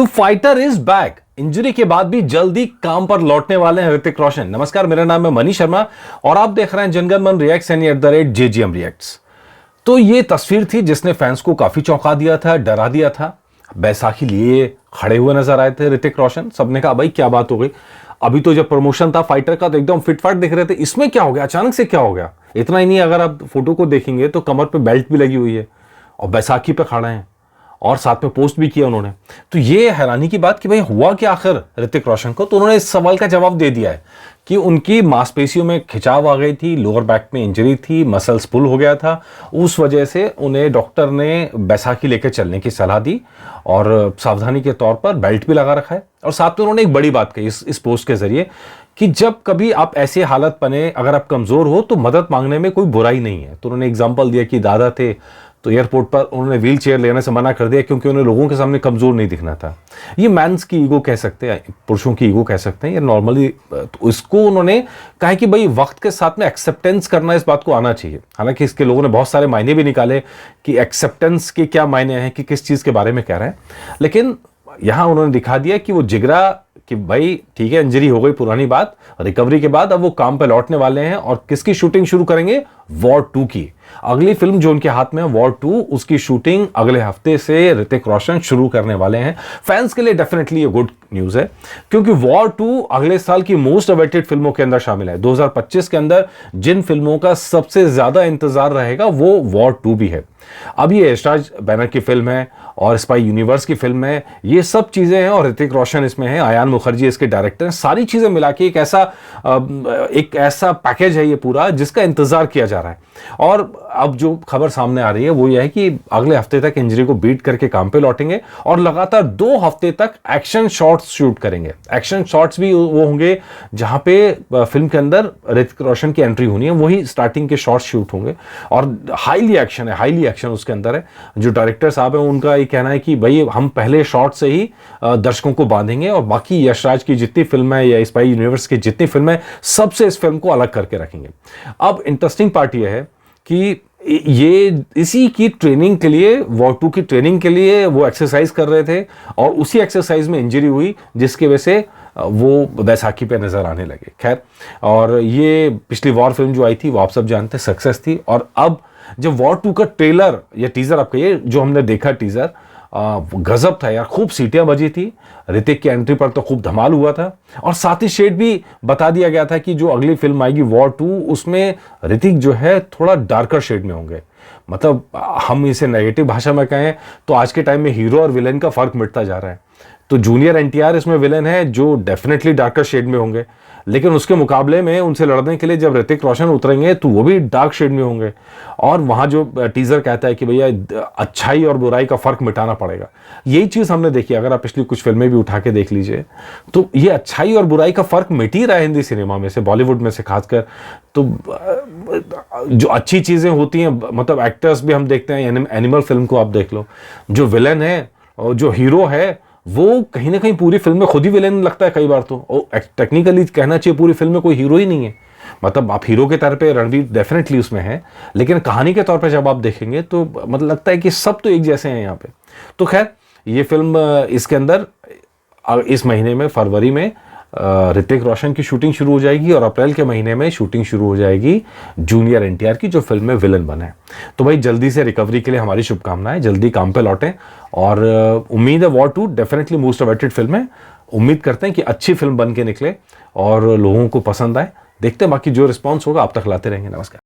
तो fighter is back. Injury के बाद भी जल्दी काम पर लौटने वाले हैं ऋतिक रोशन। नमस्कार, मेरा नाम है मनीष शर्मा और आप देख रहे हैं जनगण मन रिएक्ट्स यानी @JGM रिएक्ट्स। तो ये तस्वीर थी जिसने फैंस को काफी चौंका दिया था, डरा दिया था। बैसाखी लिए खड़े हुए नजर आए थे ऋतिक रोशन। सबने कहा भाई क्या बात हो गई। अभी तो जब प्रमोशन था फाइटर का तो एकदम फिटफाट दिख रहे थे, इसमें क्या हो गया, अचानक से क्या हो गया। इतना ही नहीं, अगर आप फोटो को देखेंगे तो कमर पे बेल्ट भी लगी हुई है और बैसाखी पे खड़े हैं और साथ में पोस्ट भी किया उन्होंने। तो ये हैरानी की बात कि भाई हुआ क्या आखिर ऋतिक रोशन को। तो उन्होंने इस सवाल का जवाब दे दिया है कि उनकी मांसपेशियों में खिंचाव आ गई थी, लोअर बैक में इंजरी थी, मसल्स पुल हो गया था। उस वजह से उन्हें डॉक्टर ने बैसाखी लेकर चलने की सलाह दी और सावधानी के तौर पर बेल्ट भी लगा रखा है। और साथ में उन्होंने एक बड़ी बात कही इस पोस्ट के जरिए कि जब कभी आप ऐसे हालत बने, अगर आप कमजोर हो तो मदद मांगने में कोई बुराई नहीं है। तो उन्होंने एग्जाम्पल दिया कि दादा थे तो एयरपोर्ट पर उन्होंने व्हील चेयर लेने से मना कर दिया क्योंकि उन्हें लोगों के सामने कमजोर नहीं दिखना था। ये मैंस की ईगो कह सकते हैं, पुरुषों की ईगो कह सकते हैं। ये नॉर्मली तो इसको उन्होंने कहा कि भाई वक्त के साथ में एक्सेप्टेंस करना, इस बात को आना चाहिए। हालांकि इसके लोगों ने बहुत सारे मायने भी निकाले कि एक्सेप्टेंस के क्या मायने हैं, कि किस चीज के बारे में कह रहे हैं। लेकिन यहां उन्होंने दिखा दिया कि वो जिगरा कि भाई ठीक है, इंजरी हो गई, पुरानी बात। रिकवरी के बाद अब वो काम पे लौटने वाले हैं और किसकी शूटिंग शुरू करेंगे? वॉर 2 की। अगली फिल्म जो उनके हाथ में है वॉर 2, उसकी शूटिंग अगले हफ्ते से ऋतिक रोशन शुरू करने वाले हैं। फैंस के लिए डेफिनेटली ये गुड न्यूज है क्योंकि वॉर 2 अगले साल की मोस्ट अवेटेड फिल्मों के अंदर शामिल है। 2025 के अंदर जिन फिल्मों का सबसे ज्यादा इंतजार रहेगा वो वॉर 2 भी है। अब ये यशराज बैनर की फिल्म है और स्पाई यूनिवर्स की फिल्म है, ये सब चीजें हैं और ऋतिक रोशन इसमें है, आयान मुखर्जी इसके डायरेक्टर हैं। सारी चीजें मिला के एक ऐसा पैकेज है ये पूरा जिसका इंतजार किया जा रहा है। और अब जो खबर सामने आ रही है वो ये है कि अगले हफ्ते तक इंजरी को बीट करके काम पे लौटेंगे और लगातार 2 हफ्ते तक एक्शन शॉट्स शूट करेंगे। एक्शन शॉट्स भी वो होंगे जहां पे फिल्म के अंदर ऋतिक रोशन की एंट्री होनी है, वही स्टार्टिंग के शॉट्स शूट होंगे और हाईली एक्शन उसके अंदर है। जो डायरेक्टर साहब है उनका ये कहना है कि भाई हम पहले शॉट से ही दर्शकों को बांधेंगे और बाकी यशराज की जितनी फिल्म है या स्पाई यूनिवर्स की जितनी फिल्म है सबसे इस फिल्म को अलग करके रखेंगे। अब इंटरेस्टिंग पार्ट यह है कि ये इसी की ट्रेनिंग के लिए, वॉर 2 की ट्रेनिंग के लिए वो एक्सरसाइज कर रहे थे और उसी एक्सरसाइज में इंजरी हुई जिसकी वजह से वो बैसाखी पे नजर आने लगे। खैर, और ये पिछली वॉर फिल्म जो आई थी वो आप सब जानते हैं सक्सेस थी। और अब जब वॉर 2 का ट्रेलर या टीजर, आप कहिए, जो हमने देखा टीजर, गजब था यार। खूब सीटियां बजी थी, ऋतिक की एंट्री पर तो खूब धमाल हुआ था और साथ ही शेड भी बता दिया गया था कि जो अगली फिल्म आएगी वॉर 2 उसमें ऋतिक जो है थोड़ा डार्कर शेड में होंगे। मतलब हम इसे नेगेटिव भाषा में कहें तो आज के टाइम में हीरो और विलेन का फर्क मिटता जा रहा है। तो जूनियर NTR इसमें विलेन है जो डेफिनेटली डार्कर शेड में होंगे, लेकिन उसके मुकाबले में उनसे लड़ने के लिए जब ऋतिक रोशन उतरेंगे तो वो भी डार्क शेड में होंगे। और वहां जो टीजर कहता है कि भैया अच्छाई और बुराई का फर्क मिटाना पड़ेगा, यही चीज हमने देखी। अगर आप पिछली कुछ फिल्में भी उठा के देख लीजिए तो ये अच्छाई और बुराई का फर्क मिट ही रहा है हिंदी सिनेमा में से, बॉलीवुड में से खासकर। तो जो अच्छी चीजें होती हैं, मतलब एक्टर्स भी हम देखते हैं, एनिमल फिल्म को आप देख लो, जो विलेन है और जो हीरो है वो कहीं ना कहीं पूरी फिल्म में खुद ही विलेन लगता है कई बार। तो टेक्निकली कहना चाहिए पूरी फिल्म में कोई हीरो ही नहीं है। मतलब आप हीरो के तौर पे रणवीर डेफिनेटली उसमें है, लेकिन कहानी के तौर पे जब आप देखेंगे तो मतलब लगता है कि सब तो एक जैसे हैं यहाँ पे। तो खैर, ये फिल्म इसके अंदर इस महीने में फरवरी में ऋतिक रोशन की शूटिंग शुरू हो जाएगी और अप्रैल के महीने में शूटिंग शुरू हो जाएगी जूनियर NTR की, जो फिल्म में विलन बना है। तो भाई जल्दी से रिकवरी के लिए हमारी शुभकामनाएं, जल्दी काम पे लौटें। और उम्मीद है war 2 definitely most awaited film है। उम्मीद करते हैं कि अच्छी फिल्म बन के निकले और लोगों को पसंद आए। देखते हैं बाकी जो रिस्पॉन्स होगा आप तक लाते रहेंगे। नमस्कार।